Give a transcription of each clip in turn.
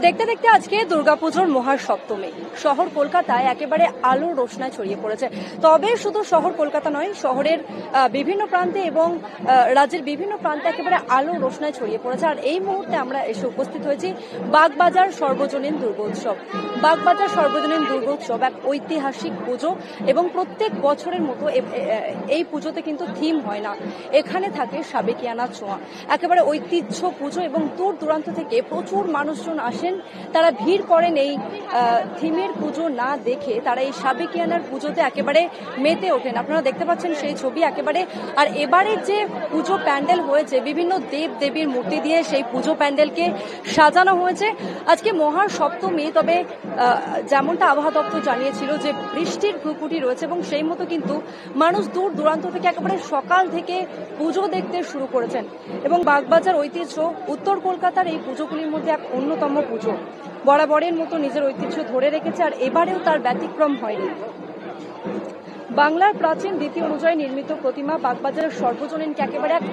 দেখতে দেখতে আজকে দুর্গাপুজোর মহাসপ্তমী শহর কলকাতায় একেবারে আলোর রোশনায় ছড়িয়ে পড়েছে। তবে শুধু শহর কলকাতা নয়, শহরের বিভিন্ন প্রান্তে এবং রাজ্যের বিভিন্ন প্রান্তে একেবারে আলো রোশনায় ছড়িয়ে পড়েছে। আর এই মুহূর্তে আমরা এসে উপস্থিত হয়েছি বাগবাজার সর্বজনীন দুর্গোৎসব। বাগবাজার সর্বজনীন দুর্গোৎসব এক ঐতিহাসিক পুজো এবং প্রত্যেক বছরের মতো এই পুজোতে কিন্তু থিম হয় না, এখানে থাকে সাবেকিয়ানা ছোঁয়া। একেবারে ঐতিহ্য পুজো এবং দূর দূরান্ত থেকে প্রচুর মানুষজন আসেন, তারা ভিড় করেন এই থিমের পুজো না দেখে, তারা এই সাবেকিয়ানার পুজোতে একেবারে মেতে ওঠেন। আপনারা দেখতে পাচ্ছেন সেই ছবি একেবারে। আর এবারের যে পুজো প্যান্ডেল হয়েছে, বিভিন্ন দেব দেবীর মূর্তি দিয়ে সেই পুজো প্যান্ডেলকে সাজানো হয়েছে। আজকে মহাসপ্তমী, তবে যেমনটা আবহাওয়া দপ্তর জানিয়েছিল যে বৃষ্টির ভ্রুকুটি রয়েছে এবং সেই মতো কিন্তু মানুষ দূর দূরান্ত থেকে একেবারে সকাল থেকে পুজো দেখতে শুরু করেছেন। এবং বাগবাজার ঐতিহ্য উত্তর কলকাতার এই পুজোগুলির মধ্যে এক অন্যতম পুজো, বরাবরের মতো নিজের ঐতিহ্য ধরে রেখেছে, আর এবারেও তার ব্যতিক্রম হয়নি। বাংলার প্রাচীন রীতি অনুযায়ী নির্মিত প্রতিমা বাগবাজারের সর্বজনীনকে একেবারে এক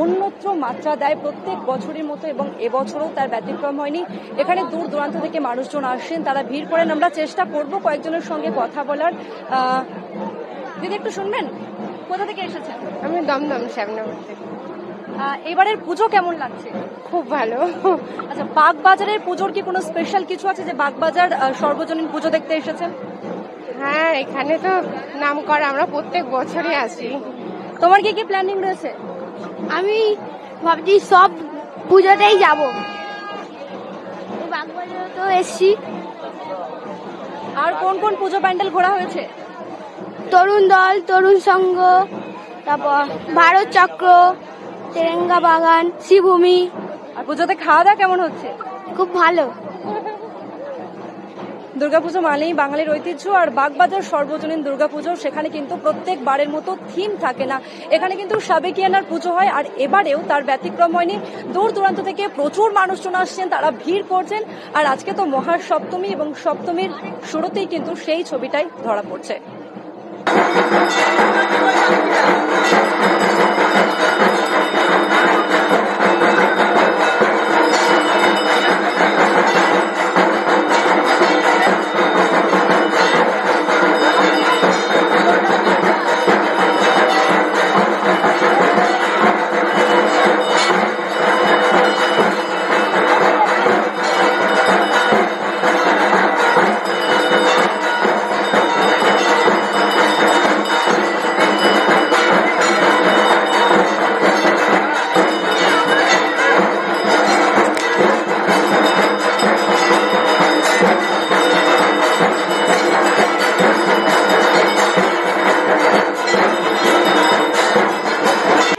অন্যত্র মাত্রা দেয় প্রত্যেক বছরের মতো, এবং এবছরও তার ব্যতিক্রম হয়নি। এখানে দূর দূরান্ত থেকে মানুষজন আসেন, তারা ভিড় করেন। আমরা চেষ্টা করব কয়েকজনের সঙ্গে কথা বলার। দিদি, একটু শুনবেন, কোথা থেকে এসেছেন? আমি দমদম শ্যামনগর থেকে। এবারের পুজো কেমন লাগছে? খুব ভালো। আচ্ছা, বাগবাজারের পুজোর কি কোনো স্পেশাল কিছু আছে যে বাগবাজার সর্বজনীন পুজো দেখতে এসেছেন? হ্যাঁ, এখানে তো নাম করা, আমরা প্রত্যেক বছরই আসি। তোমার কি কি প্ল্যানিং রয়েছে? আমি ভাবছি সব পুজোতেই যাব। বাগবাজারে তো এসছি। আর কোন কোন পুজো প্যান্ডেল ঘোরা হয়েছে? তরুণ দল, তরুণ সংঘ, তারপর ভারত চক্র, তেরেঙ্গা বাগান, শ্রীভূমি। আর পুজোতে খাওয়া দাওয়া কেমন হচ্ছে? খুব ভালো। দুর্গাপুজো মানেই বাঙালির ঐতিহ্য, আর বাগবাজার সর্বজনীন দুর্গাপুজো, সেখানে কিন্তু প্রত্যেকবারের মতো থিম থাকে না, এখানে কিন্তু সাবেকিয়ানার পুজো হয়। আর এবারেও তার ব্যতিক্রম হয়নি। দূর দূরান্ত থেকে প্রচুর মানুষজন আসছেন, তারা ভিড় করছেন। আর আজকে তো মহাসপ্তমী, এবং সপ্তমীর শুরুতেই কিন্তু সেই ছবিটাই ধরা পড়ছে।